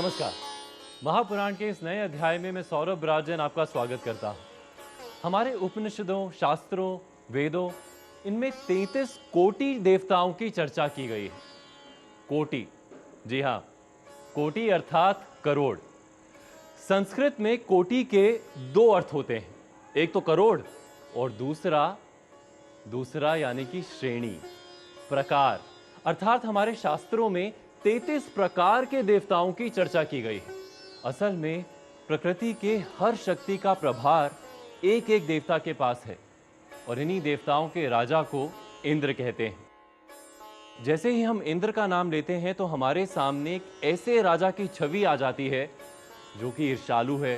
नमस्कार। महापुराण के इस नए अध्याय में मैं सौरभ राजन आपका स्वागत करता हूँ। हमारे उपनिषदों, शास्त्रों, वेदों, इनमें 33 कोटि देवताओं की चर्चा की गई है। कोटि, जी हाँ, कोटि अर्थात करोड़। संस्कृत में कोटि के दो अर्थ होते हैं, एक तो करोड़ और दूसरा यानी कि श्रेणी, प्रकार। अर्थात हमारे शास्त्रों में 33 प्रकार के देवताओं की चर्चा की गई है। असल में प्रकृति के हर शक्ति का प्रभार एक एक देवता के पास है और इन्हीं देवताओं के राजा को इंद्र कहते हैं। जैसे ही हम इंद्र का नाम लेते हैं तो हमारे सामने एक ऐसे राजा की छवि आ जाती है जो कि ईर्ष्यालु है,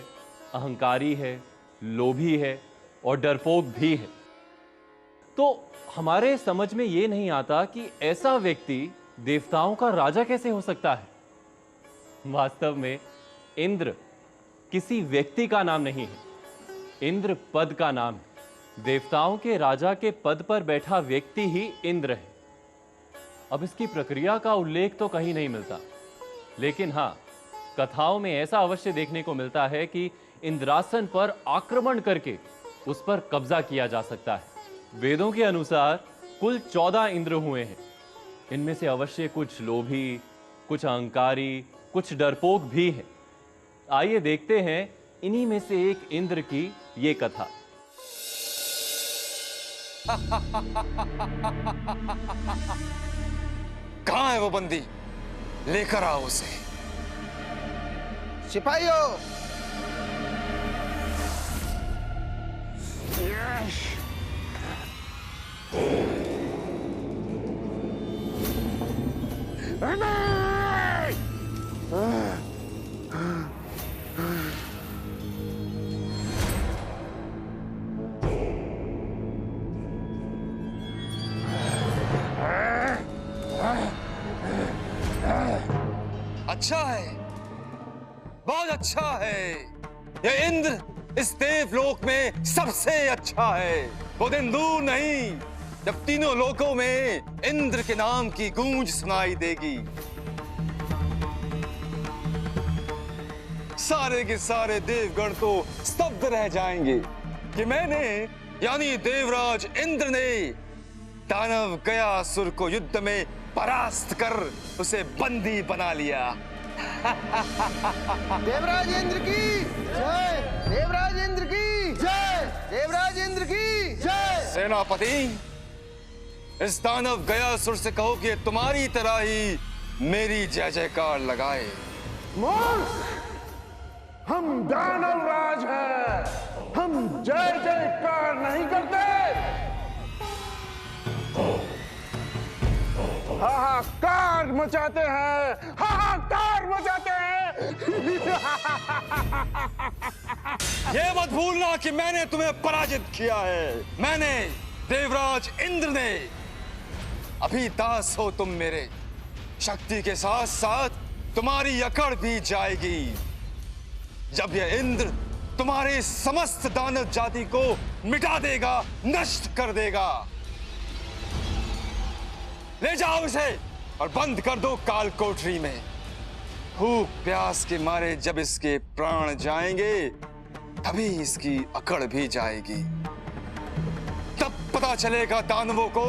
अहंकारी है, लोभी है और डरपोक भी है। तो हमारे समझ में ये नहीं आता कि ऐसा व्यक्ति देवताओं का राजा कैसे हो सकता है। वास्तव में इंद्र किसी व्यक्ति का नाम नहीं है, इंद्र पद का नाम है। देवताओं के राजा के पद पर बैठा व्यक्ति ही इंद्र है। अब इसकी प्रक्रिया का उल्लेख तो कहीं नहीं मिलता, लेकिन हाँ, कथाओं में ऐसा अवश्य देखने को मिलता है कि इंद्रासन पर आक्रमण करके उस पर कब्जा किया जा सकता है। वेदों के अनुसार कुल 14 इंद्र हुए हैं। इनमें से अवश्य कुछ लोभी, कुछ अहंकारी, कुछ डरपोक भी हैं। आइए देखते हैं इन्हीं में से एक इंद्र की ये कथा। कहां है वो बंदी? लेकर आओ उसे। सिपाहियों, अच्छा है, बहुत अच्छा है। ये इंद्र इस देवलोक में सबसे अच्छा है। वो दिन दूर नहीं जब तीनों लोकों में इंद्र के नाम की गूंज सुनाई देगी। सारे के सारे देवगण तो स्तब्ध रह जाएंगे कि मैंने यानी देवराज इंद्र ने दानव गयासुर को युद्ध में परास्त कर उसे बंदी बना लिया। देवराज इंद्र की जय, देवराज इंद्र की जय, देवराज इंद्र की जय। सेनापति, इस दानव गयासुर से कहो कि तुम्हारी तरह ही मेरी जय जयकार लगाए। मूर्ख, हम दानव राज हैं, हम जय जयकार नहीं करते। हाहाकार मचाते हैं, हाहाकार मचाते हैं। ये मत भूलना कि मैंने तुम्हें पराजित किया है। मैंने, देवराज इंद्र ने। अभी दास हो तुम मेरे। शक्ति के साथ साथ तुम्हारी अकड़ भी जाएगी जब यह इंद्र तुम्हारे समस्त दानव जाति को मिटा देगा, नष्ट कर देगा। ले जाओ इसे और बंद कर दो काल कोठरी में। भूख प्यास के मारे जब इसके प्राण जाएंगे तभी इसकी अकड़ भी जाएगी। तब पता चलेगा दानवों को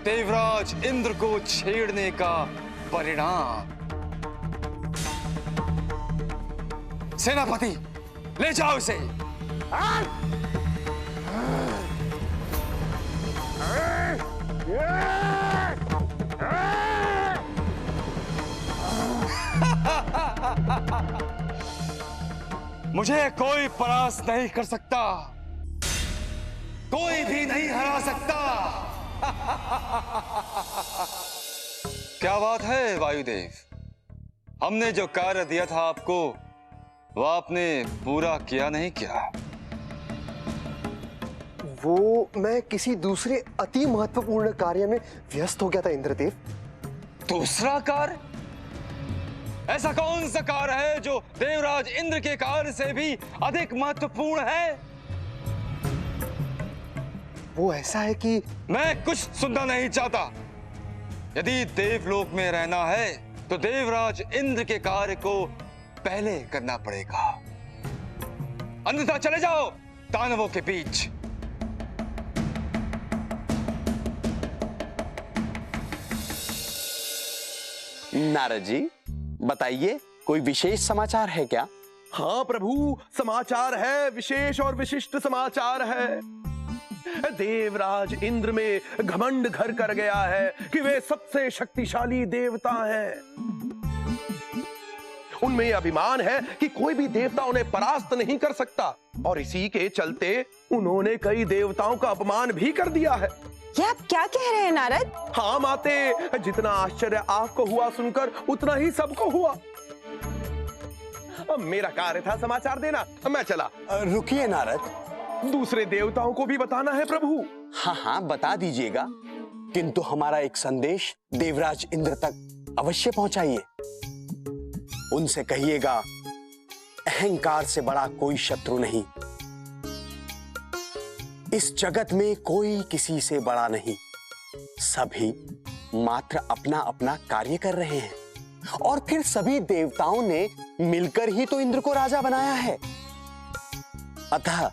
देवराज इंद्र को छेड़ने का परिणाम। सेनापति, ले जाओ इसे। मुझे कोई परास्त नहीं कर सकता, कोई भी नहीं हरा सकता। क्या बात है वायुदेव, हमने जो कार्य दिया था आपको वो आपने पूरा किया नहीं क्या? वो मैं किसी दूसरे अति महत्वपूर्ण कार्य में व्यस्त हो गया था इंद्रदेव। दूसरा कार्य? ऐसा कौन सा कार्य है जो देवराज इंद्र के कार्य से भी अधिक महत्वपूर्ण है? वो ऐसा है कि मैं कुछ सुनना नहीं चाहता। यदि देवलोक में रहना है तो देवराज इंद्र के कार्य को पहले करना पड़ेगा, अन्यथा चले जाओ दानवों के बीच। नारद जी बताइए, कोई विशेष समाचार है क्या? हाँ प्रभु, समाचार है, विशेष और विशिष्ट समाचार है। देवराज इंद्र में घमंड घर कर गया है कि वे सबसे शक्तिशाली देवता हैं। उनमें अभिमान है कि कोई भी देवता उन्हें परास्त नहीं कर सकता, और इसी के चलते उन्होंने कई देवताओं का अपमान भी कर दिया है। ये आप क्या कह रहे हैं नारद? हाँ माते, जितना आश्चर्य आपको हुआ सुनकर उतना ही सबको हुआ। अब मेरा कार्य था समाचार देना, मैं चला। रुकिए नारद, दूसरे देवताओं को भी बताना है प्रभु। हाँ हाँ बता दीजिएगा, किंतु हमारा एक संदेश देवराज इंद्र तक अवश्य पहुंचाइए। उनसे कहिएगा, अहंकार से बड़ा कोई शत्रु नहीं, इस जगत में कोई किसी से बड़ा नहीं, सभी मात्र अपना अपना कार्य कर रहे हैं, और फिर सभी देवताओं ने मिलकर ही तो इंद्र को राजा बनाया है। अतः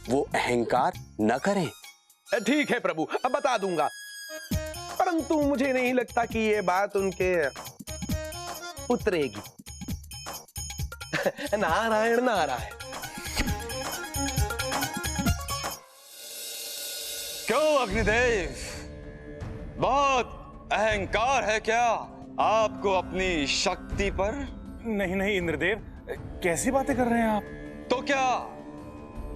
वो अहंकार न करें। ठीक है प्रभु, अब बता दूंगा, परंतु मुझे नहीं लगता कि ये बात उनके उतरेगी। नारायण नारायण। क्यों अग्निदेव, बहुत अहंकार है क्या आपको अपनी शक्ति पर? नहीं नहीं इंद्रदेव, कैसी बातें कर रहे हैं आप? तो क्या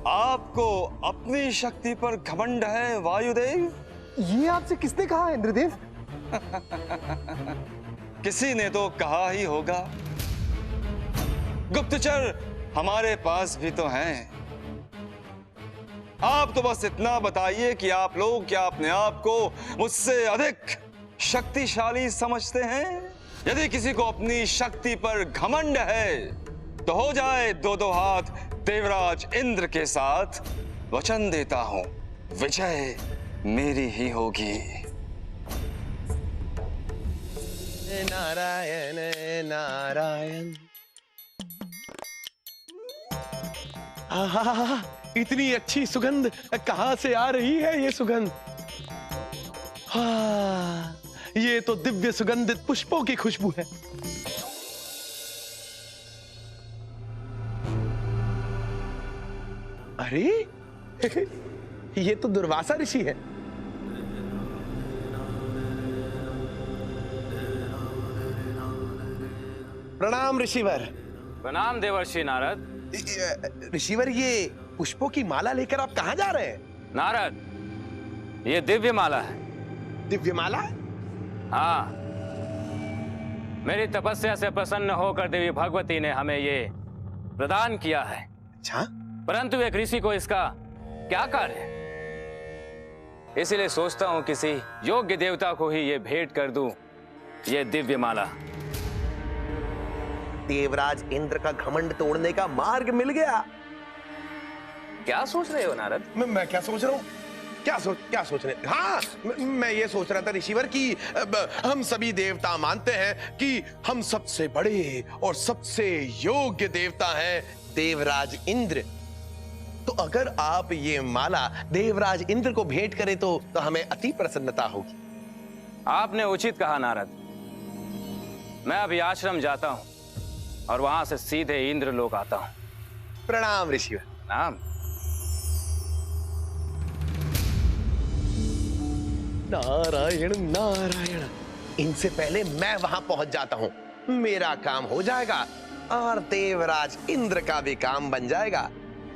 आपको अपनी शक्ति पर घमंड है वायुदेव? ये आपसे किसने कहा इंद्रदेव? किसी ने तो कहा ही होगा। गुप्तचर हमारे पास भी तो हैं। आप तो बस इतना बताइए कि आप लोग क्या अपने आप को मुझसे अधिक शक्तिशाली समझते हैं? यदि किसी को अपनी शक्ति पर घमंड है तो हो जाए दो दो हाथ देवराज इंद्र के साथ। वचन देता हूं, विजय मेरी ही होगी। नारायण नारायण। आहा, इतनी अच्छी सुगंध कहां से आ रही है? ये सुगंध, हाँ, ये तो दिव्य सुगंधित पुष्पों की खुशबू है। अरे ये तो दुर्वासा ऋषि है। प्रणाम ऋषिवर। प्रणाम देवर्षि नारद। ऋषिवर, ये पुष्पों की माला लेकर आप कहां जा रहे हैं? नारद, ये दिव्य माला है। दिव्य माला? हाँ, मेरी तपस्या से प्रसन्न होकर देवी भगवती ने हमें ये प्रदान किया है। अच्छा, परंतु एक ऋषि को इसका क्या कार्य, इसलिए सोचता हूं किसी योग्य देवता को ही ये भेंट कर दूं, ये दिव्य माला। देवराज इंद्र का घमंड तोड़ने का मार्ग मिल गया। क्या सोच रहे हो नारद? मैं क्या सोच रहा हूँ? क्या सोच रहे? हाँ, मैं ये सोच रहा था ऋषिवर कि हम सभी देवता मानते हैं कि हम सबसे बड़े और सबसे योग्य देवता हैं देवराज इंद्र। तो अगर आप ये माला देवराज इंद्र को भेंट करें तो हमें अति प्रसन्नता होगी। आपने उचित कहा नारद। मैं अभी आश्रम जाता हूं और वहां से सीधे इंद्र लोक आता हूं। प्रणाम ऋषिवर। नाम नारायण नारायण। इनसे पहले मैं वहां पहुंच जाता हूं, मेरा काम हो जाएगा और देवराज इंद्र का भी काम बन जाएगा।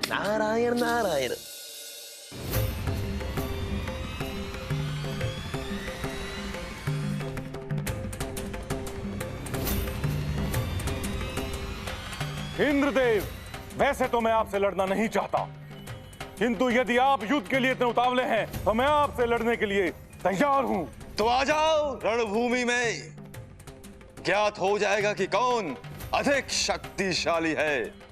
नारायण नारायण। इंद्रदेव, वैसे तो मैं आपसे लड़ना नहीं चाहता, किंतु यदि आप युद्ध के लिए इतने उतावले हैं तो मैं आपसे लड़ने के लिए तैयार हूं। तो आ जाओ रणभूमि में, ज्ञात हो जाएगा कि कौन अधिक शक्तिशाली है।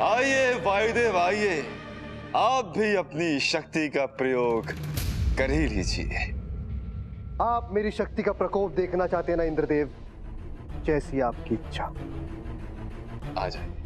आइए वायुदेव आइए, आप भी अपनी शक्ति का प्रयोग कर ही लीजिए। आप मेरी शक्ति का प्रकोप देखना चाहते हैं ना इंद्रदेव? जैसी आपकी इच्छा। आ जाइए।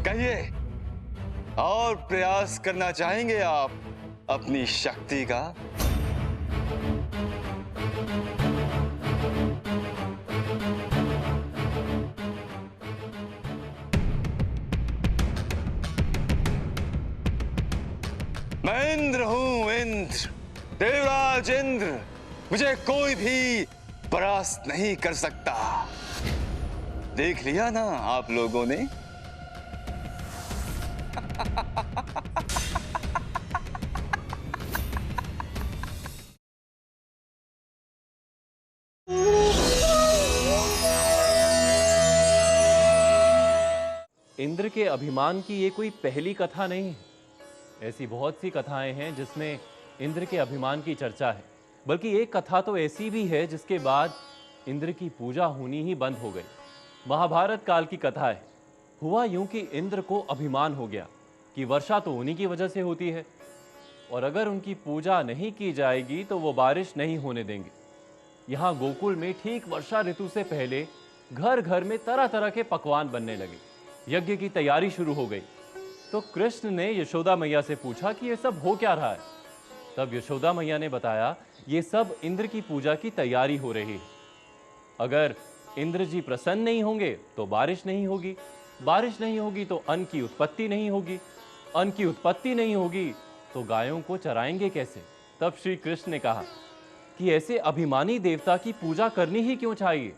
कहिए, और प्रयास करना चाहेंगे आप अपनी शक्ति का? मैं इंद्र हूं, इंद्र, देवराज इंद्र। मुझे कोई भी परास्त नहीं कर सकता। देख लिया ना आप लोगों ने? इंद्र के अभिमान की ये कोई पहली कथा नहीं है। ऐसी बहुत सी कथाएं हैं जिसमें इंद्र के अभिमान की चर्चा है, बल्कि एक कथा तो ऐसी भी है जिसके बाद इंद्र की पूजा होनी ही बंद हो गई। महाभारत काल की कथा है। हुआ यूं कि इंद्र को अभिमान हो गया कि वर्षा तो उन्हीं की वजह से होती है, और अगर उनकी पूजा नहीं की जाएगी तो वो बारिश नहीं होने देंगे। यहाँ गोकुल में ठीक वर्षा ऋतु से पहले घर घर में तरह तरह के पकवान बनने लगे। यज्ञ की तैयारी शुरू हो गई। तो कृष्ण ने यशोदा मैया से पूछा कि ये सब हो क्या रहा है। तब यशोदा मैया ने बताया, ये सब इंद्र की पूजा की तैयारी हो रही है। अगर इंद्र जी प्रसन्न नहीं होंगे तो बारिश नहीं होगी, बारिश नहीं होगी तो अन्न की उत्पत्ति नहीं होगी, अन्न की उत्पत्ति नहीं होगी तो गायों को चराएंगे कैसे। तब श्री कृष्ण ने कहा कि ऐसे अभिमानी देवता की पूजा करनी ही क्यों चाहिए।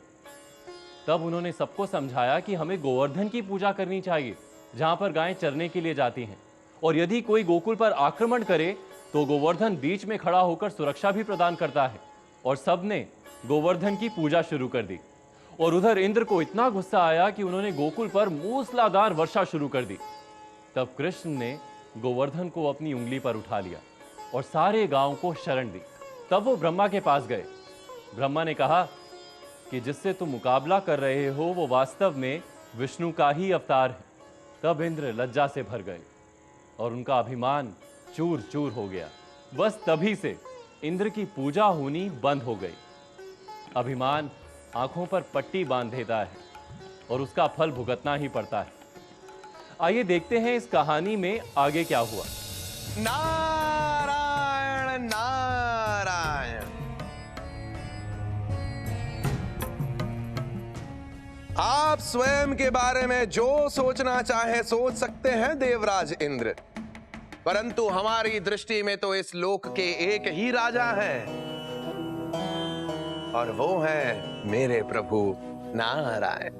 तब उन्होंने सबको समझाया कि हमें गोवर्धन की पूजा करनी चाहिए, जहां पर गायें चरने के लिए जाती हैं, और यदि कोई गोकुल पर आक्रमण करे तो गोवर्धन बीच में खड़ा होकर सुरक्षा भी प्रदान करता है। और सबने गोवर्धन की पूजा शुरू कर दी। और उधर इंद्र को इतना गुस्सा आया कि उन्होंने गोकुल पर मूसलाधार वर्षा शुरू कर दी। तब कृष्ण ने गोवर्धन को अपनी उंगली पर उठा लिया और सारे गांव को शरण दी। तब वो ब्रह्मा के पास गए। ब्रह्मा ने कहा कि जिससे तुम मुकाबला कर रहे हो वो वास्तव में विष्णु का ही अवतार है। तब इंद्र लज्जा से भर गए और उनका अभिमान चूर चूर हो गया। बस तभी से इंद्र की पूजा होनी बंद हो गई। अभिमान आंखों पर पट्टी बांध देता है और उसका फल भुगतना ही पड़ता है। आइए देखते हैं इस कहानी में आगे क्या हुआ। नारायण नारायण। आप स्वयं के बारे में जो सोचना चाहे सोच सकते हैं देवराज इंद्र, परंतु हमारी दृष्टि में तो इस लोक के एक ही राजा हैं, और वो है मेरे प्रभु नारायण।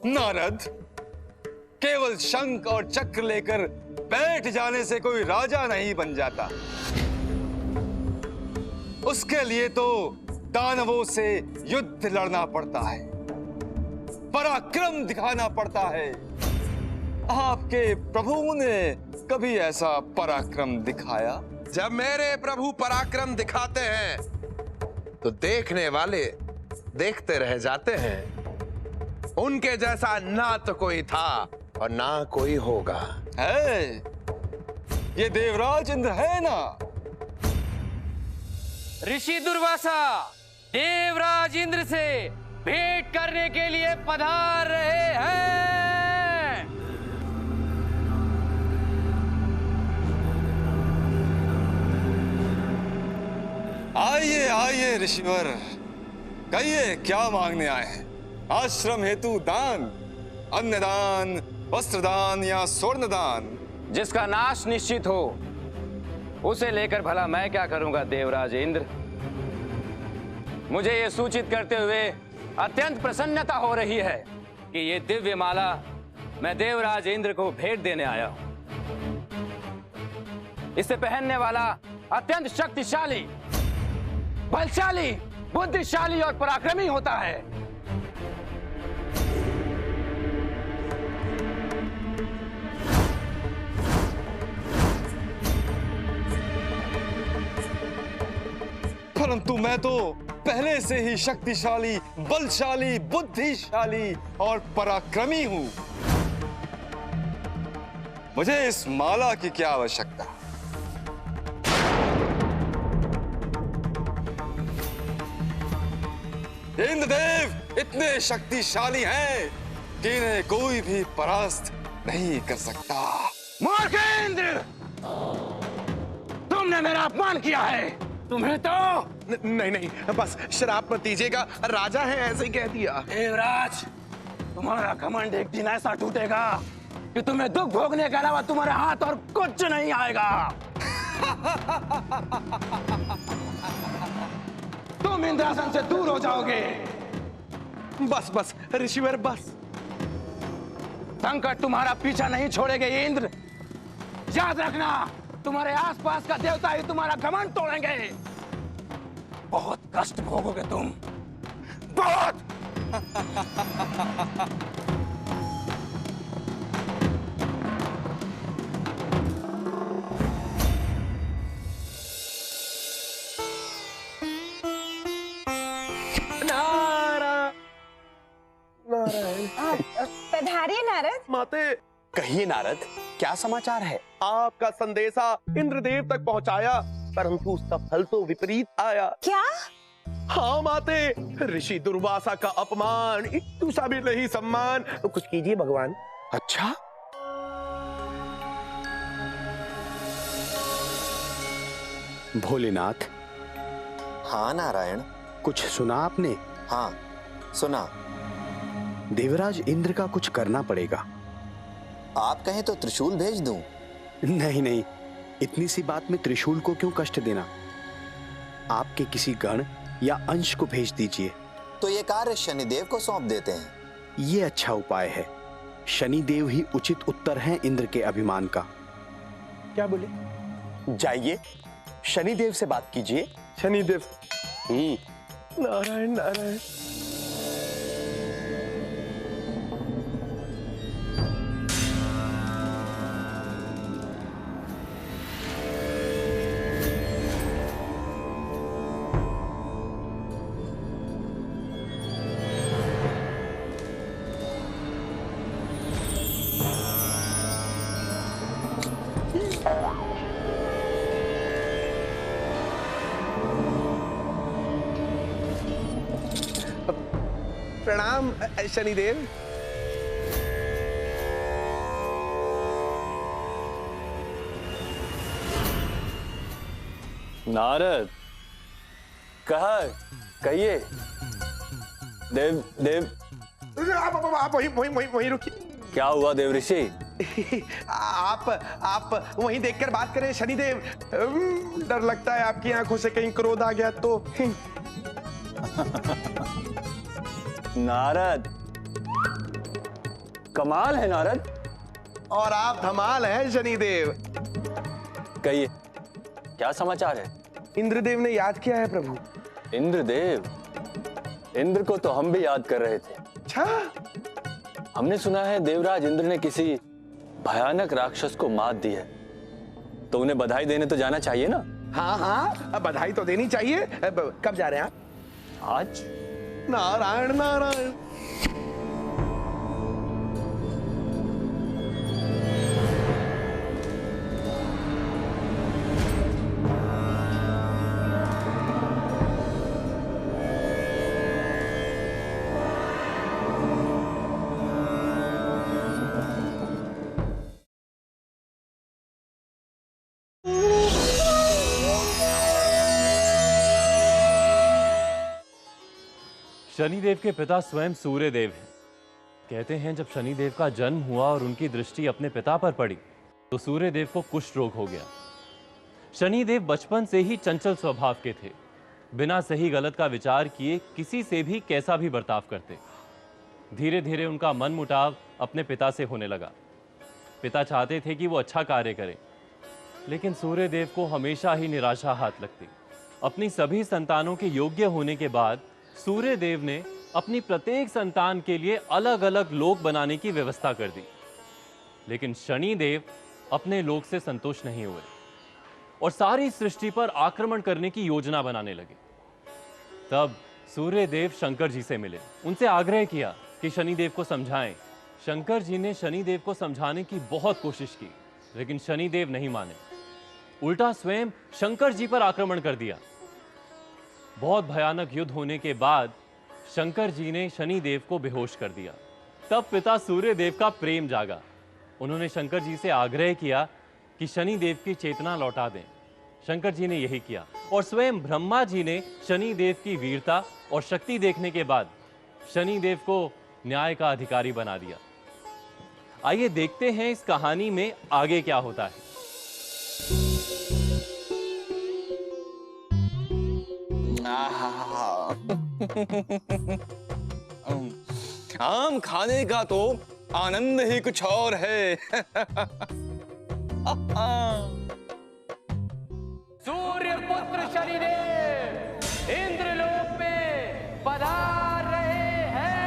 नारद, केवल शंख और चक्र लेकर बैठ जाने से कोई राजा नहीं बन जाता। उसके लिए तो दानवों से युद्ध लड़ना पड़ता है, पराक्रम दिखाना पड़ता है। आपके प्रभु ने कभी ऐसा पराक्रम दिखाया? जब मेरे प्रभु पराक्रम दिखाते हैं तो देखने वाले देखते रह जाते हैं। उनके जैसा ना तो कोई था और ना कोई होगा। है, ये देवराज इंद्र है ना? ऋषि दुर्वासा देवराज इंद्र से भेंट करने के लिए पधार रहे हैं। आइए आइए ऋषिवर, कहिए क्या मांगने आए हैं? आश्रम हेतु दान, अन्नदान, वस्त्रदान या स्वर्णदान? जिसका नाश निश्चित हो उसे लेकर भला मैं क्या करूंगा देवराज इंद्र। मुझे यह सूचित करते हुए अत्यंत प्रसन्नता हो रही है कि ये दिव्य माला मैं देवराज इंद्र को भेंट देने आया हूं। इसे पहनने वाला अत्यंत शक्तिशाली, बलशाली, बुद्धिशाली और पराक्रमी होता है। परंतु मैं तो पहले से ही शक्तिशाली, बलशाली, बुद्धिशाली और पराक्रमी हूं। मुझे इस माला की क्या आवश्यकता? इंद्रदेव इतने शक्तिशाली हैं कि इन्हें कोई भी परास्त नहीं कर सकता। मूर्ख इंद्र, तुमने मेरा अपमान किया है। तुम्हें तो नहीं नहीं, बस श्राप मत दीजिएगा, राजा है ऐसे ही कह दिया। देवराज, तुम्हारा घमंड एक दिन ऐसा टूटेगा कि तुम्हें दुख भोगने के अलावा तुम्हारे हाथ और कुछ नहीं आएगा। तुम इंद्रासन से दूर हो जाओगे। बस बस ऋषिवर बस। संकट तुम्हारा पीछा नहीं छोड़ेंगे इंद्र। याद रखना, तुम्हारे आसपास का देवता ही तुम्हारा घमंड तोड़ेंगे। बहुत कष्ट भोगोगे तुम, बहुत। पधारिए नारद। माते, कहिए नारद, क्या समाचार है? आपका संदेशा इंद्रदेव तक पहुंचाया, परंतु उसका फल तो विपरीत आया। क्या? हाँ माते, ऋषि दुर्वासा का अपमान, इतू सा भी नहीं सम्मान। तो कुछ कीजिए भगवान। अच्छा, भोलेनाथ। हाँ नारायण। कुछ सुना आपने? हाँ सुना। देवराज इंद्र का कुछ करना पड़ेगा। आप कहें तो त्रिशूल भेज दूं? नहीं नहीं, इतनी सी बात में त्रिशूल को क्यों कष्ट देना? आपके किसी गण या अंश को भेज दीजिए। तो ये कार्य शनिदेव को सौंप देते हैं। ये अच्छा उपाय है। शनिदेव ही उचित उत्तर हैं इंद्र के अभिमान का। क्या बोले? जाइए, शनिदेव से बात कीजिए। शनिदेव। नारायण नारायण। प्रणाम शनिदेव। नारद, कहिए। देव देव आप वहीं रुकिए। क्या हुआ देव ऋषि? आप वहीं देखकर बात करें शनिदेव। डर लगता है आपकी आंखों से कहीं क्रोध आ गया तो। नारद, कमाल है नारद। और आप धमाल हैं शनिदेव। कहिए, क्या समाचार है? इंद्रदेव ने याद किया है प्रभु। इंद्रदेव? इंद्र को तो हम भी याद कर रहे थे। अच्छा? हमने सुना है देवराज इंद्र ने किसी भयानक राक्षस को मात दी है, तो उन्हें बधाई देने तो जाना चाहिए ना? हाँ हाँ, अब बधाई तो देनी चाहिए। अब कब जा रहे हैं आप? आज? नारायण नारायण। शनिदेव के पिता स्वयं सूर्यदेव हैं। कहते हैं जब शनिदेव का जन्म हुआ और उनकी दृष्टि अपने पिता पर पड़ी तो सूर्यदेव को कुष्ठ रोग हो गया। शनिदेव बचपन से ही चंचल स्वभाव के थे, बिना सही गलत का विचार किए किसी से भी कैसा भी बर्ताव करते। धीरे धीरे उनका मनमुटाव अपने पिता से होने लगा। पिता चाहते थे कि वो अच्छा कार्य करें, लेकिन सूर्यदेव को हमेशा ही निराशा हाथ लगती। अपनी सभी संतानों के योग्य होने के बाद सूर्यदेव ने अपनी प्रत्येक संतान के लिए अलग अलग लोक बनाने की व्यवस्था कर दी। लेकिन शनिदेव अपने लोक से संतुष्ट नहीं हुए और सारी सृष्टि पर आक्रमण करने की योजना बनाने लगे। तब सूर्यदेव शंकर जी से मिले, उनसे आग्रह किया कि शनिदेव को समझाएं। शंकर जी ने शनिदेव को समझाने की बहुत कोशिश की, लेकिन शनिदेव नहीं माने। उल्टा स्वयं शंकर जी पर आक्रमण कर दिया। बहुत भयानक युद्ध होने के बाद शंकर जी ने शनिदेव को बेहोश कर दिया। तब पिता सूर्यदेव का प्रेम जागा। उन्होंने शंकर जी से आग्रह किया कि शनिदेव की चेतना लौटा दें। शंकर जी ने यही किया और स्वयं ब्रह्मा जी ने शनिदेव की वीरता और शक्ति देखने के बाद शनिदेव को न्याय का अधिकारी बना दिया। आइए देखते हैं इस कहानी में आगे क्या होता है। आम खाने का तो आनंद ही कुछ और है। सूर्य पुत्र शनिदेव इंद्रलोक में पधार रहे हैं।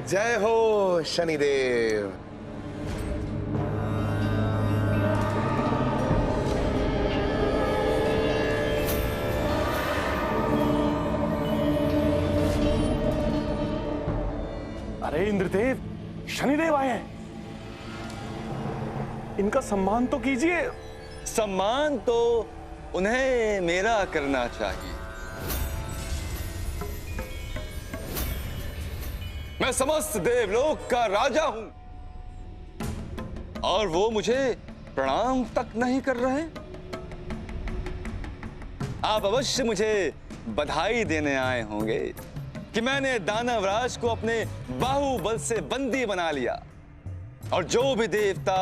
जय हो शनिदेव। अरे इंद्रदेव, शनिदेव आए हैं। इनका सम्मान तो कीजिए। सम्मान तो उन्हें मेरा करना चाहिए। मैं समस्त देवलोक का राजा हूं और वो मुझे प्रणाम तक नहीं कर रहे। आप अवश्य मुझे बधाई देने आए होंगे कि मैंने दानवराज को अपने बाहुबल से बंदी बना लिया और जो भी देवता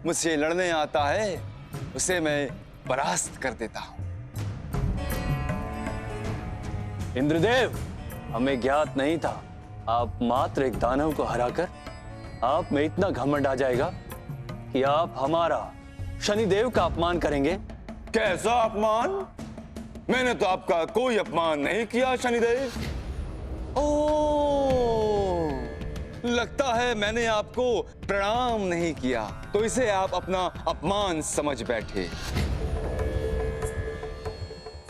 मुझसे लड़ने आता है उसे मैं परास्त कर देता हूं। इंद्रदेव, हमें ज्ञात नहीं था आप मात्र एक दानव को हराकर आप में इतना घमंड आ जाएगा कि आप हमारा शनिदेव का अपमान करेंगे। कैसा अपमान? मैंने तो आपका कोई अपमान नहीं किया शनिदेव। ओह, लगता है मैंने आपको प्रणाम नहीं किया, तो इसे आप अपना अपमान समझ बैठे।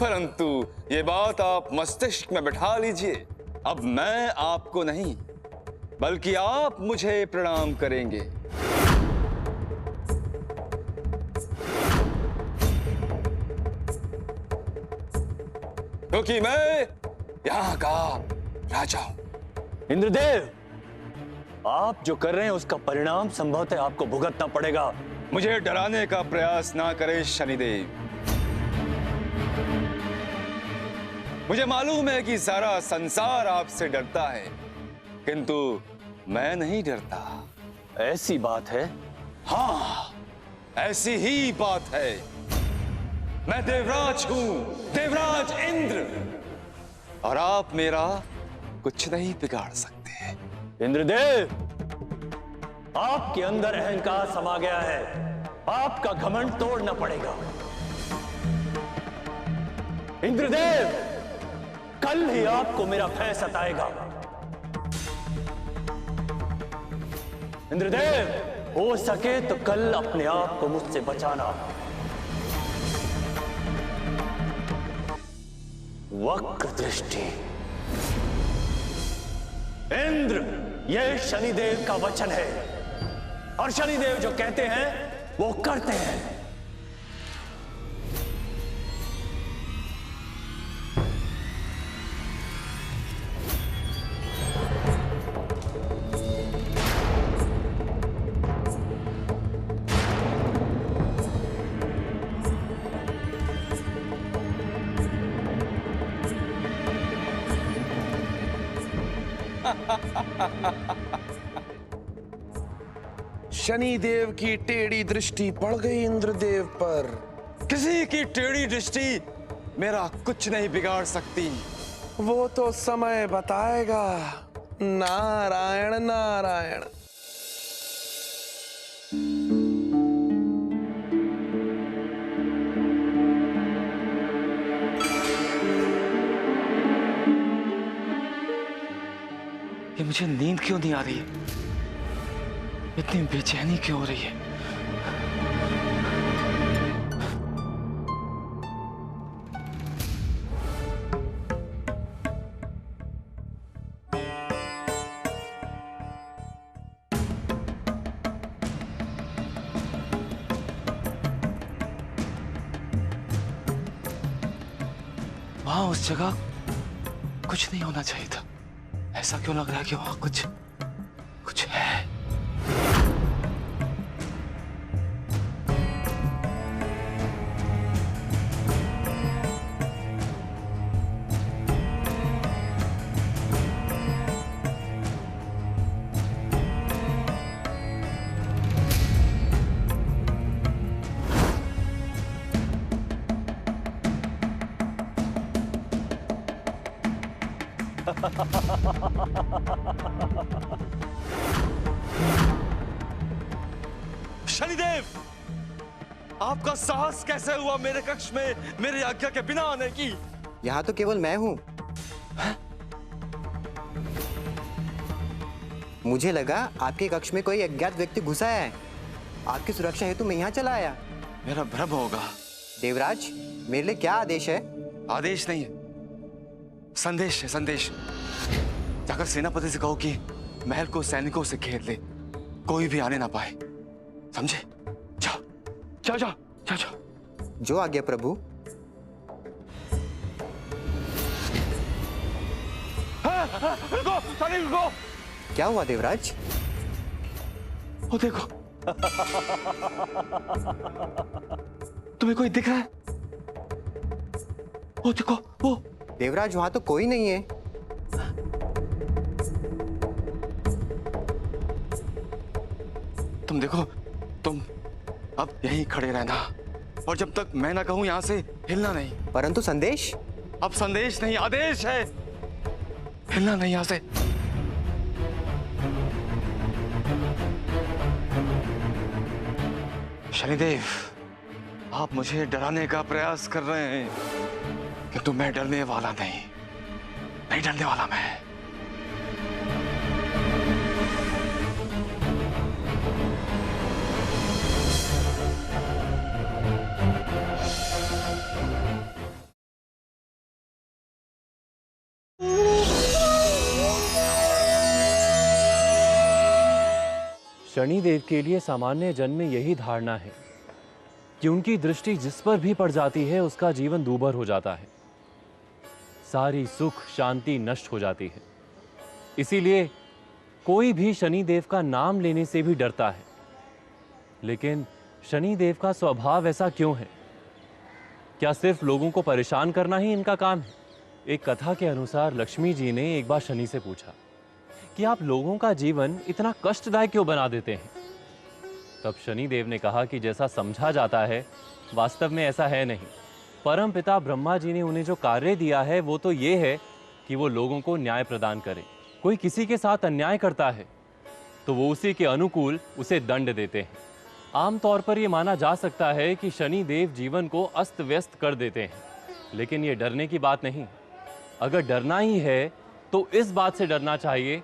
परंतु ये बात आप मस्तिष्क में बैठा लीजिए। अब मैं आपको नहीं बल्कि आप मुझे प्रणाम करेंगे। क्योंकि मैं यहां का राजा हूं। इंद्रदेव, आप जो कर रहे हैं उसका परिणाम संभवतः आपको भुगतना पड़ेगा। मुझे डराने का प्रयास ना करें शनिदेव। मुझे मालूम है कि सारा संसार आपसे डरता है, किंतु मैं नहीं डरता। ऐसी बात है? हाँ, ऐसी ही बात है। मैं देवराज हूं, देवराज इंद्र, और आप मेरा कुछ नहीं बिगाड़ सकते। इंद्रदेव, आपके अंदर अहंकार समा गया है। आपका घमंड तोड़ना पड़ेगा। इंद्रदेव, कल ही आपको मेरा भय सताएगा। इंद्रदेव, हो सके तो कल अपने आप को मुझसे बचाना। वक्र दृष्टि। इंद्र, यह शनिदेव का वचन है और शनिदेव जो कहते हैं वो करते हैं। शनिदेव की टेढ़ी दृष्टि पड़ गई इंद्रदेव पर। किसी की टेढ़ी दृष्टि मेरा कुछ नहीं बिगाड़ सकती। वो तो समय बताएगा। नारायण नारायण। ये मुझे नींद क्यों नहीं आ रही है? इतनी बेचैनी क्यों हो रही है? वहां उस जगह कुछ नहीं होना चाहिए था। ऐसा क्यों लग रहा है कि वहां कुछ है? शनिदेव, आपका साहस कैसे हुआ मेरे कक्ष में मेरी आज्ञा के बिना आने की? यहाँ तो केवल मैं हूँ। मुझे लगा आपके कक्ष में कोई अज्ञात व्यक्ति घुसा है। आपकी सुरक्षा हेतु मैं यहाँ चला आया। मेरा भ्रम होगा। देवराज, मेरे लिए क्या आदेश है? आदेश नहीं है, संदेश है। संदेश जाकर सेनापति से कहो कि महल को सैनिकों से घेर ले, कोई भी आने ना पाए। समझे? जाओ जाओ जाओ जाओ जाओ। जो आज्ञा प्रभु। रुको सैनिक, रुको। क्या हुआ देवराज? वो देखो, तुम्हें कोई दिख रहा है? वो देखो, वो। देवराज, वहां तो कोई नहीं है। तुम देखो, तुम अब यहीं खड़े रहना और जब तक मैं ना कहूं यहां से हिलना नहीं। परंतु संदेश? अब संदेश नहीं, आदेश है। हिलना नहीं यहां से। शनिदेव, आप मुझे डराने का प्रयास कर रहे हैं, किंतु मैं डरने वाला नहीं डरने वाला मैं। शनिदेव के लिए सामान्य जन में यही धारणा है कि उनकी दृष्टि जिस पर भी पड़ जाती है उसका जीवन दूभर हो जाता है, सारी सुख शांति नष्ट हो जाती है। इसीलिए कोई भी शनिदेव का नाम लेने से भी डरता है। लेकिन शनिदेव का स्वभाव ऐसा क्यों है? क्या सिर्फ लोगों को परेशान करना ही इनका काम है? एक कथा के अनुसार लक्ष्मी जी ने एक बार शनि से पूछा कि आप लोगों का जीवन इतना कष्टदायक क्यों बना देते हैं? तब शनिदेव ने कहा कि जैसा समझा जाता है वास्तव में ऐसा है नहीं। परमपिता ब्रह्मा जी ने उन्हें जो कार्य दिया है वो तो ये है कि वो लोगों को न्याय प्रदान करें। कोई किसी के साथ अन्याय करता है तो वो उसी के अनुकूल उसे दंड देते हैं। आमतौर पर यह माना जा सकता है कि शनिदेव जीवन को अस्त व्यस्त कर देते हैं, लेकिन ये डरने की बात नहीं। अगर डरना ही है तो इस बात से डरना चाहिए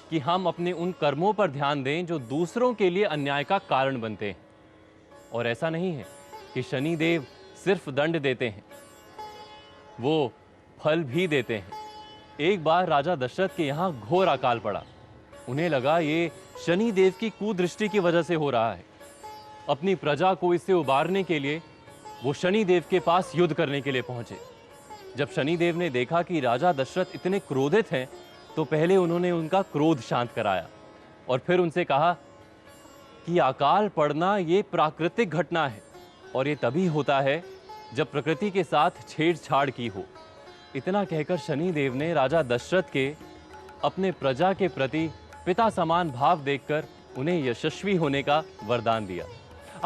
कि हम अपने उन कर्मों पर ध्यान दें जो दूसरों के लिए अन्याय का कारण बनते हैं। और ऐसा नहीं है कि शनिदेव सिर्फ दंड देते हैं, वो फल भी देते हैं। एक बार राजा दशरथ के यहाँ घोर अकाल पड़ा। उन्हें लगा ये शनिदेव की कुदृष्टि की वजह से हो रहा है। अपनी प्रजा को इससे उबारने के लिए वो शनिदेव के पास युद्ध करने के लिए पहुंचे। जब शनिदेव ने देखा कि राजा दशरथ इतने क्रोधित हैं तो पहले उन्होंने उनका क्रोध शांत कराया और फिर उनसे कहा कि अकाल पड़ना ये प्राकृतिक घटना है और ये तभी होता है जब प्रकृति के साथ छेड़छाड़ की हो। इतना कहकर शनिदेव ने राजा दशरथ के अपने प्रजा के प्रति पिता समान भाव देखकर उन्हें यशस्वी होने का वरदान दिया।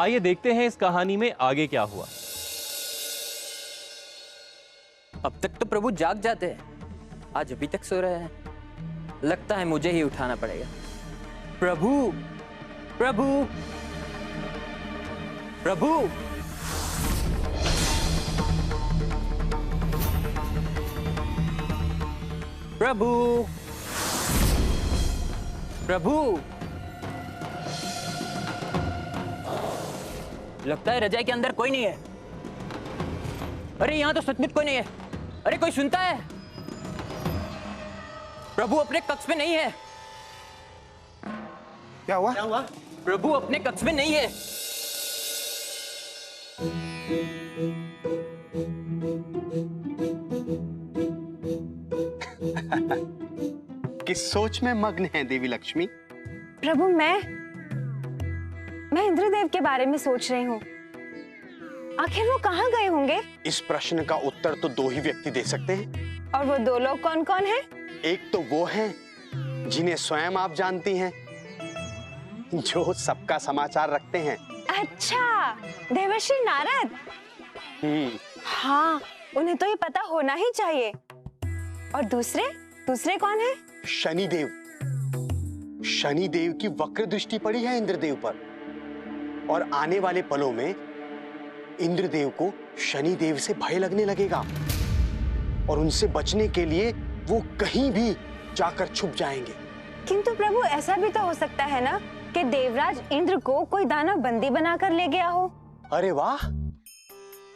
आइए देखते हैं इस कहानी में आगे क्या हुआ। अब तक तो प्रभु जाग जाते हैं, आज अभी तक सो रहे हैं। लगता है मुझे ही उठाना पड़ेगा। प्रभु, प्रभु, प्रभु, प्रभु, प्रभु। लगता है रजाई के अंदर कोई नहीं है। अरे यहां तो सचमुच कोई नहीं है। अरे कोई सुनता है? प्रभु अपने कक्ष में नहीं है। क्या हुआ? प्रभु अपने कक्ष में नहीं है। किस सोच में मग्न है देवी लक्ष्मी? प्रभु मैं इंद्रदेव के बारे में सोच रही हूँ। आखिर वो कहाँ गए होंगे? इस प्रश्न का उत्तर तो दो ही व्यक्ति दे सकते हैं। और वो दो लोग कौन कौन हैं? एक तो वो हैं जिन्हें स्वयं आप जानती हैं, जो सबका समाचार रखते हैं। अच्छा, देवर्षि नारद। हाँ, उन्हें तो ये पता होना ही चाहिए। और दूसरे कौन है? शनिदेव। शनिदेव की वक्र दृष्टि पड़ी है इंद्रदेव पर, और आने वाले पलों में इंद्रदेव को शनिदेव से भय लगने लगेगा और उनसे बचने के लिए वो कहीं भी जाकर छुप जाएंगे। किंतु प्रभु ऐसा भी तो हो सकता है ना कि देवराज इंद्र को कोई दानव बंदी बनाकर ले गया हो। अरे वाह,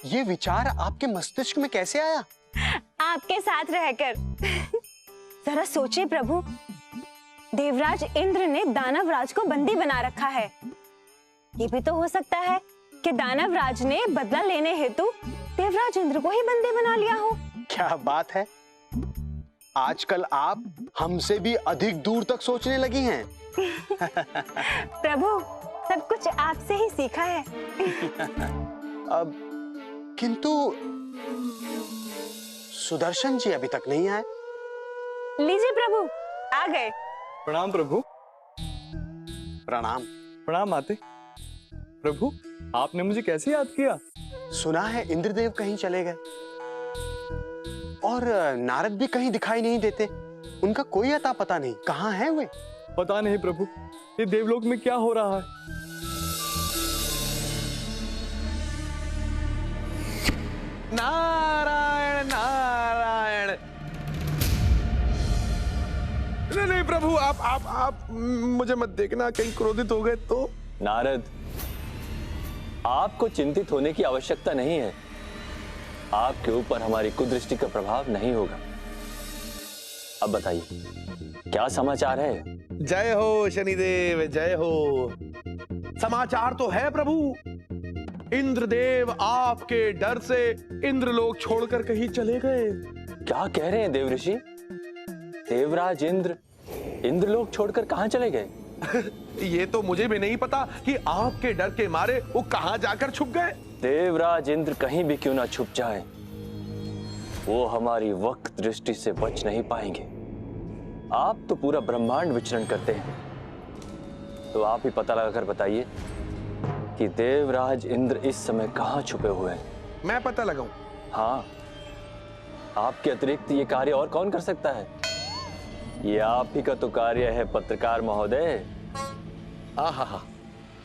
ये विचार आपके मस्तिष्क में कैसे आया? आपके साथ रहकर। जरा सोचिए प्रभु, देवराज इंद्र ने दानवराज को बंदी बना रखा है। ये भी तो हो सकता है कि दानवराज ने बदला लेने हेतु देवराज इंद्र को ही बंदी बना लिया हो। क्या बात है, आजकल आप हमसे भी अधिक दूर तक सोचने लगी हैं। प्रभु, सब कुछ आपसे ही सीखा है। अब किंतु सुदर्शन जी अभी तक नहीं आए। लीजिए प्रभु, आ गए। प्रणाम प्रभु। प्रणाम। प्रणाम आते। प्रभु, आपने मुझे कैसे याद किया? सुना है इंद्रदेव कहीं चले गए और नारद भी कहीं दिखाई नहीं देते। उनका कोई अता पता नहीं, कहाँ हैं वे? पता नहीं प्रभु, ये देवलोक में क्या हो रहा है। नारायण नारायण। नहीं प्रभु, आप मुझे मत देखना, कहीं क्रोधित हो गए तो। नारद, आपको चिंतित होने की आवश्यकता नहीं है। आपके ऊपर हमारी कुदृष्टि का प्रभाव नहीं होगा। अब बताइए, क्या समाचार है? जय हो शनिदेव, जय हो। समाचार तो है प्रभु। इंद्रदेव आपके डर से इंद्रलोक छोड़कर कहीं चले गए। क्या कह रहे हैं देवऋषि? देवराज इंद्र इंद्रलोक छोड़कर कहां चले गए? ये तो मुझे भी नहीं पता कि आपके डर के मारे वो कहां जाकर छुप गए। देवराज इंद्र कहीं भी क्यों ना छुप जाए, वो हमारी वक्त दृष्टि से बच नहीं पाएंगे। आप तो पूरा ब्रह्मांड विचरण करते हैं, तो आप ही पता लगाकर बताइए कि देवराज इंद्र इस समय कहां छुपे हुए हैं। मैं पता लगाऊं? हाँ, आपके अतिरिक्त ये कार्य और कौन कर सकता है? ये आप ही का तो कार्य है पत्रकार महोदय। आहा,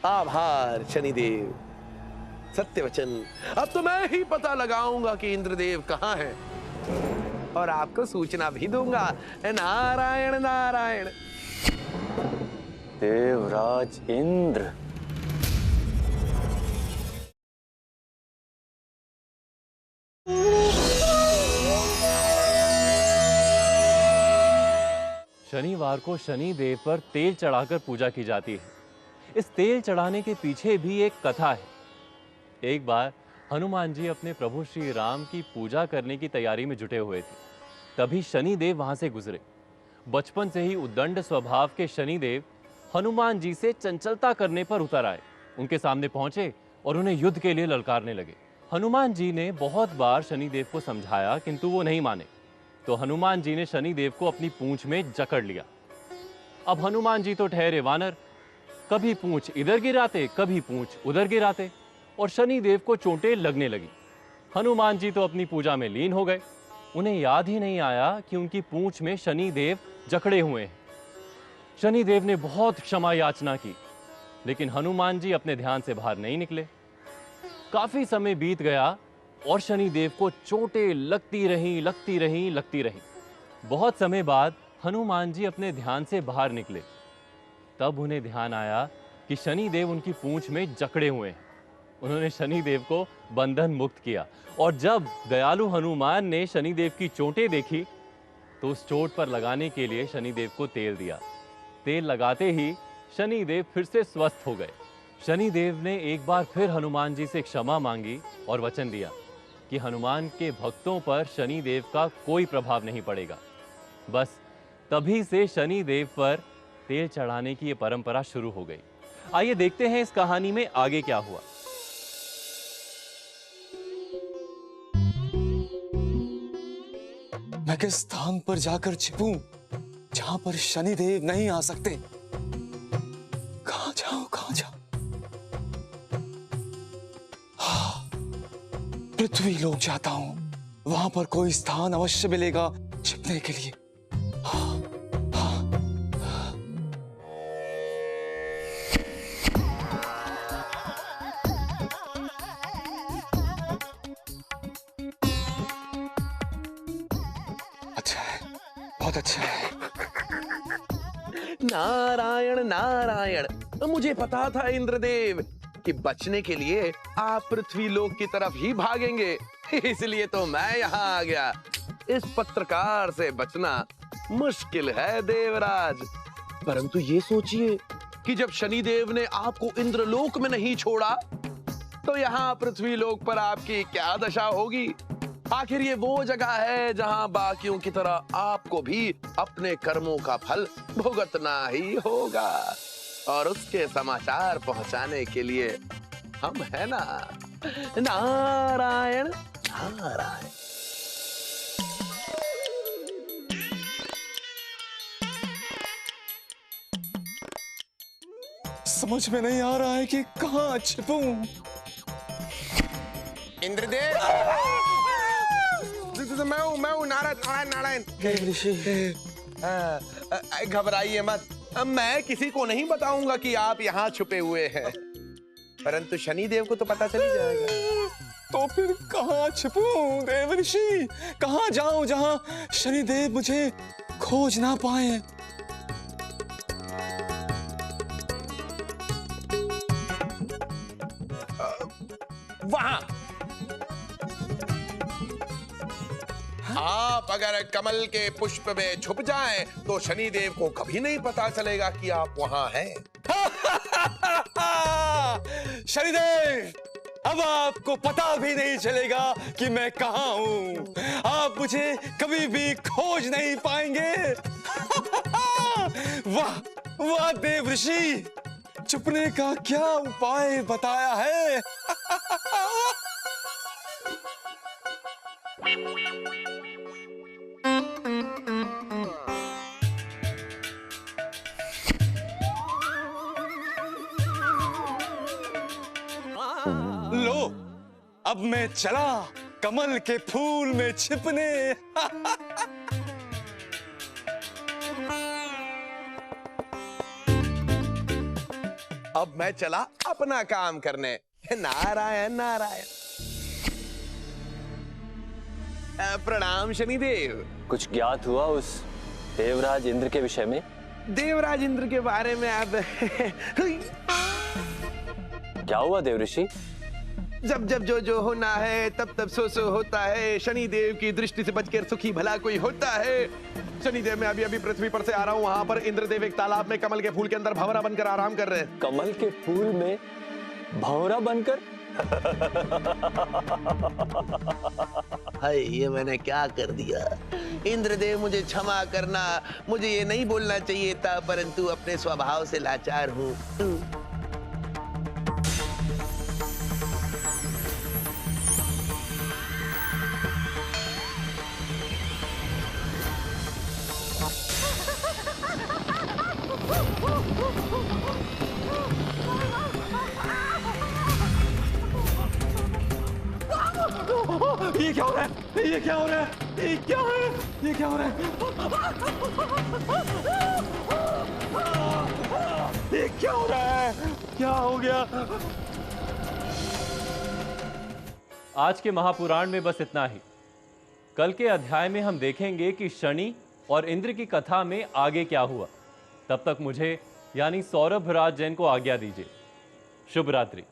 आभार शनिदेव, सत्य वचन। अब तो मैं ही पता लगाऊंगा कि इंद्रदेव कहाँ हैं और आपको सूचना भी दूंगा। नारायण नारायण। देवराज इंद्र। शनिवार को शनि देव पर तेल चढ़ाकर पूजा की जाती है। इस तेल चढ़ाने के पीछे भी एक कथा है। एक बार हनुमान जी अपने प्रभु श्री राम की पूजा करने की तैयारी में जुटे हुए थे। तभी शनि देव वहां से गुजरे। बचपन से ही उद्दंड स्वभाव के शनि देव हनुमान जी से चंचलता करने पर उतर आए। उनके सामने पहुंचे और उन्हें युद्ध के लिए ललकारने लगे। हनुमान जी ने बहुत बार शनि देव को समझाया, किंतु वो नहीं माने। तो हनुमान जी ने शनिदेव को अपनी पूंछ में जकड़ लिया। अब हनुमान जी तो ठहरे वानर, कभी पूंछ इधर गिराते, कभी पूंछ उधर गिराते, और शनिदेव को चोटें लगने लगी। हनुमान जी तो अपनी पूजा में लीन हो गए। उन्हें याद ही नहीं आया कि उनकी पूंछ में शनिदेव जकड़े हुए हैं। शनिदेव ने बहुत क्षमा याचना की, लेकिन हनुमान जी अपने ध्यान से बाहर नहीं निकले। काफी समय बीत गया और शनिदेव को चोटें लगती रहीं। बहुत समय बाद हनुमान जी अपने ध्यान से बाहर निकले। तब उन्हें ध्यान आया कि शनिदेव उनकी पूंछ में जकड़े हुए हैं। उन्होंने शनिदेव को बंधन मुक्त किया, और जब दयालु हनुमान ने शनिदेव की चोटें देखी तो उस चोट पर लगाने के लिए शनिदेव को तेल दिया। तेल लगाते ही शनिदेव फिर से स्वस्थ हो गए। शनिदेव ने एक बार फिर हनुमान जी से क्षमा मांगी और वचन दिया कि हनुमान के भक्तों पर शनिदेव का कोई प्रभाव नहीं पड़ेगा। बस तभी से शनिदेव पर तेल चढ़ाने की ये परंपरा शुरू हो गई। आइए देखते हैं इस कहानी में आगे क्या हुआ। मैं किस स्थान पर जाकर छिपूं जहां पर शनिदेव नहीं आ सकते? कहां जाऊं? पृथ्वी लोक जाता हूं, वहां पर कोई स्थान अवश्य मिलेगा छिपने के लिए। अच्छा है, बहुत अच्छा है। नारायण नारायण, मुझे पता था इंद्रदेव कि बचने के लिए आप पृथ्वी लोक की तरफ ही भागेंगे, इसलिए तो मैं यहाँ आ गया। इस पत्रकार से बचना मुश्किल है देवराज, परंतु ये सोचिए कि जब शनिदेव ने आपको इंद्रलोक में नहीं छोड़ा तो यहाँ पृथ्वी लोक पर आपकी क्या दशा होगी। आखिर ये वो जगह है जहाँ बाकियों की तरह आपको भी अपने कर्मों का फल भुगतना ही होगा, और उसके समाचार पहुंचाने के लिए हम है ना। नारायण नारायण। समझ में नहीं आ रहा है कि कहां छिपूं। इंद्रदेव, मैं हूं नारायण। घबराइए मत, मैं किसी को नहीं बताऊंगा कि आप यहाँ छुपे हुए हैं, परंतु शनिदेव को तो पता चल ही जाएगा। तो फिर कहां छिपूं देवर्षि? कहां जाऊं जहां शनिदेव मुझे खोज ना पाए? वहां आप अगर कमल के पुष्प में छुप जाएं तो शनिदेव को कभी नहीं पता चलेगा कि आप वहां हैं। शनिदेव, अब आपको पता भी नहीं चलेगा कि मैं कहां हूं। आप मुझे कभी भी खोज नहीं पाएंगे। वाह वाह देवर्षि, छुपने का क्या उपाय बताया है। लो, अब मैं चला कमल के फूल में छिपने। अब मैं चला अपना काम करने। नारायण नारायण। प्रणाम शनिदेव। कुछ ज्ञात हुआ उस देवराज इंद्र के विषय में? देवराज इंद्र के बारे में आप क्या हुआ देवऋषि? जब जब जो होना है तब तब सो होता है। शनिदेव की दृष्टि से बचकर सुखी भला कोई होता है। शनिदेव, मैं अभी पृथ्वी पर से आ रहा हूँ। वहां पर इंद्रदेव एक तालाब में कमल के फूल के अंदर भंवरा बनकर आराम कर रहे हैं। कमल के फूल में भंवरा बनकर? हाय, ये मैंने क्या कर दिया। इंद्रदेव, मुझे क्षमा करना। मुझे ये नहीं बोलना चाहिए था, परंतु अपने स्वभाव से लाचार हूँ। ये क्या हो रहा है? ये क्या हो रहा है? ये क्या है? ये क्या हो रहा है? ये क्या हो रहा है? क्या हो गया? आज के महापुराण में बस इतना ही। कल के अध्याय में हम देखेंगे कि शनि और इंद्र की कथा में आगे क्या हुआ। तब तक मुझे यानी सौरभ राज जैन को आज्ञा दीजिए। शुभ रात्रि।